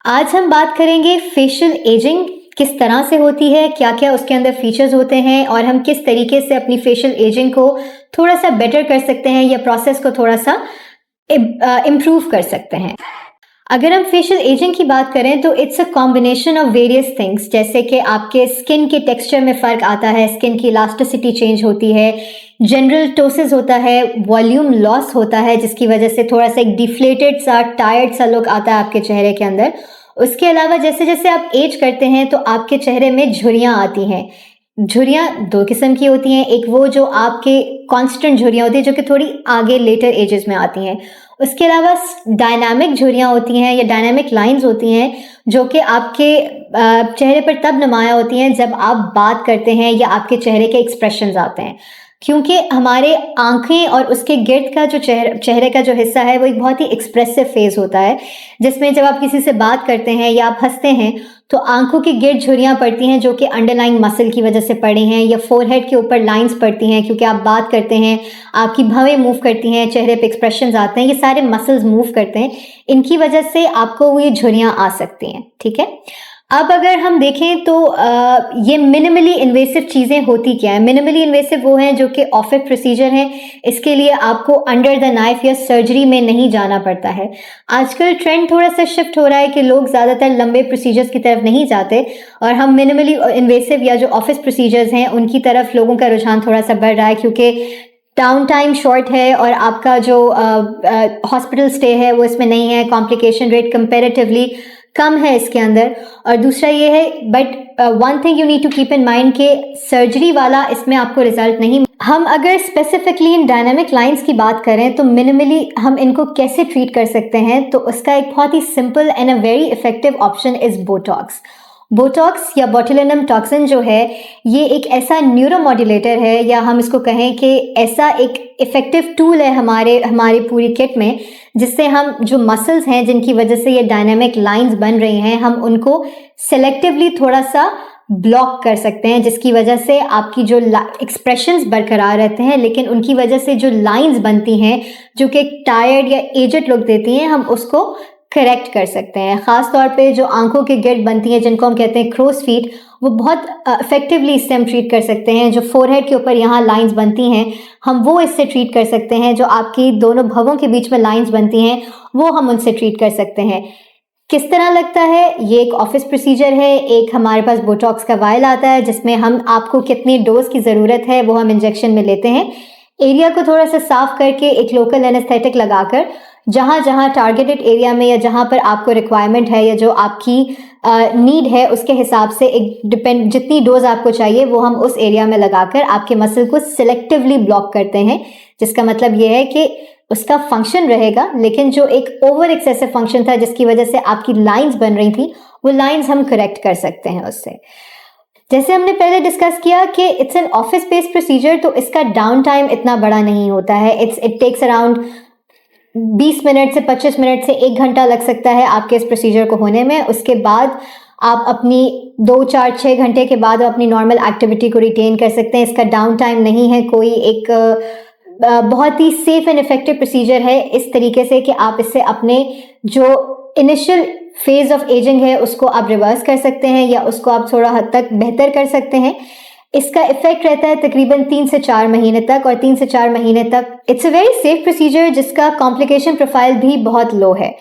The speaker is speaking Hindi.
आज हम बात करेंगे फेशियल एजिंग किस तरह से होती है, क्या क्या उसके अंदर फीचर्स होते हैं और हम किस तरीके से अपनी फेशियल एजिंग को थोड़ा सा बेटर कर सकते हैं या प्रोसेस को थोड़ा सा इम्प्रूव कर सकते हैं। अगर हम फेशियल एजिंग की बात करें तो it's a combination of various things, जैसे कि आपके स्किन के टेक्सचर में फ़र्क आता है, स्किन की इलास्टिसिटी चेंज होती है, जनरल टोसिस होता है, वॉल्यूम लॉस होता है जिसकी वजह से थोड़ा सा एक डिफ्लेटेड सा टायर्ड सा लुक आता है आपके चेहरे के अंदर। उसके अलावा जैसे जैसे आप एज करते हैं तो आपके चेहरे में झुर्रियाँ आती हैं। झुर्रियाँ दो किस्म की होती हैं, एक वो जो आपके कांस्टेंट झुर्रियाँ होती हैं जो कि थोड़ी आगे लेटर एजेस में आती हैं। उसके अलावा डायनामिक झुर्रियाँ होती हैं या डायनामिक लाइंस होती हैं जो कि आपके चेहरे पर तब नुमायाँ होती हैं जब आप बात करते हैं या आपके चेहरे के एक्सप्रेशंस आते हैं, क्योंकि हमारे आंखें और उसके गिर्द का जो चेहरे का जो हिस्सा है वो एक बहुत ही एक्सप्रेसिव फेज होता है, जिसमें जब आप किसी से बात करते हैं या आप हंसते हैं तो आंखों की गिर्द झुर्रियाँ पड़ती हैं जो कि अंडरलाइंग मसल की वजह से पड़ी हैं, या फोरहेड के ऊपर लाइंस पड़ती हैं क्योंकि आप बात करते हैं, आपकी भवें मूव करती हैं, चेहरे पे एक्सप्रेशंस आते हैं, ये सारे मसल्स मूव करते हैं, इनकी वजह से आपको ये झुर्रियाँ आ सकती हैं। ठीक है, अब अगर हम देखें तो ये मिनिमली इन्वेसिव चीज़ें होती क्या है। मिनिमली इन्वेसिव वो हैं जो कि ऑफिस प्रोसीजर हैं, इसके लिए आपको अंडर द नाइफ या सर्जरी में नहीं जाना पड़ता है। आजकल ट्रेंड थोड़ा सा शिफ्ट हो रहा है कि लोग ज़्यादातर लंबे प्रोसीजर्स की तरफ नहीं जाते और हम मिनिमली इन्वेसिव या जो ऑफिस प्रोसीजर्स हैं उनकी तरफ लोगों का रुझान थोड़ा सा बढ़ रहा है, क्योंकि डाउन टाइम शॉर्ट है और आपका जो हॉस्पिटल स्टे है वो इसमें नहीं है, कॉम्प्लिकेशन रेट कंपेरेटिवली कम है इसके अंदर। और दूसरा ये है, but one thing you need to keep in mind के सर्जरी वाला इसमें आपको रिजल्ट नहीं। हम अगर स्पेसिफिकली इन डायनामिक लाइंस की बात करें तो मिनिमली हम इनको कैसे ट्रीट कर सकते हैं, तो उसका एक बहुत ही simple and a very effective option is Botox. Botox या बोtulinum टॉक्सिन जो है ये एक ऐसा न्यूरोमॉड्यूलेटर है, या हम इसको कहें कि ऐसा एक इफेक्टिव टूल है हमारी पूरी किट में, जिससे हम जो मसल्स हैं जिनकी वजह से ये डायनामिक लाइंस बन रही हैं हम उनको सेलेक्टिवली थोड़ा सा ब्लॉक कर सकते हैं, जिसकी वजह से आपकी जो एक्सप्रेशंस बरकरार रहते हैं लेकिन उनकी वजह से जो लाइंस बनती हैं जो कि एक टायर्ड या एजड लुक देती हैं हम उसको करेक्ट कर सकते हैं। ख़ास तौर पे जो आंखों की गिर्द बनती हैं जिनको हम कहते हैं क्रोस फीट, वो बहुत इफेक्टिवली इससे हम ट्रीट कर सकते हैं। जो फोरहेड के ऊपर यहाँ लाइंस बनती हैं हम वो इससे ट्रीट कर सकते हैं, जो आपकी दोनों भवों के बीच में लाइंस बनती हैं वो हम उनसे ट्रीट कर सकते हैं। किस तरह लगता है, ये एक ऑफिस प्रोसीजर है। एक हमारे पास बोटॉक्स का वायल आता है जिसमें हम आपको कितनी डोज की ज़रूरत है वो हम इंजेक्शन में लेते हैं। एरिया को थोड़ा सा साफ करके एक लोकल एनेस्थेटिक लगाकर जहाँ जहाँ टारगेटेड एरिया में या जहाँ पर आपको रिक्वायरमेंट है या जो आपकी नीड है उसके हिसाब से एक जितनी डोज आपको चाहिए वो हम उस एरिया में लगाकर आपके मसल को सिलेक्टिवली ब्लॉक करते हैं, जिसका मतलब ये है कि उसका फंक्शन रहेगा लेकिन जो एक ओवर एक्सेसिव फंक्शन था जिसकी वजह से आपकी लाइंस बन रही थी वो लाइंस हम करेक्ट कर सकते हैं उससे। जैसे हमने पहले डिस्कस किया कि it's an office based procedure, तो इसका डाउन टाइम इतना बड़ा नहीं होता है। इट टेक्स अराउंड 20 मिनट से 25 मिनट से 1 घंटा लग सकता है आपके इस प्रोसीजर को होने में। उसके बाद आप अपनी 2, 4, 6 घंटे के बाद अपनी नॉर्मल एक्टिविटी को रिटेन कर सकते हैं। इसका डाउन टाइम नहीं है कोई, एक बहुत ही सेफ एंड इफेक्टिव प्रोसीजर है इस तरीके से कि आप इससे अपने जो इनिशियल फेज ऑफ एजिंग है उसको आप रिवर्स कर सकते हैं या उसको आप थोड़ा हद तक बेहतर कर सकते हैं। इसका इफेक्ट रहता है तकरीबन 3 से 4 महीने तक, और 3 से 4 महीने तक it's a very safe procedure जिसका कॉम्प्लिकेशन प्रोफाइल भी बहुत लो है।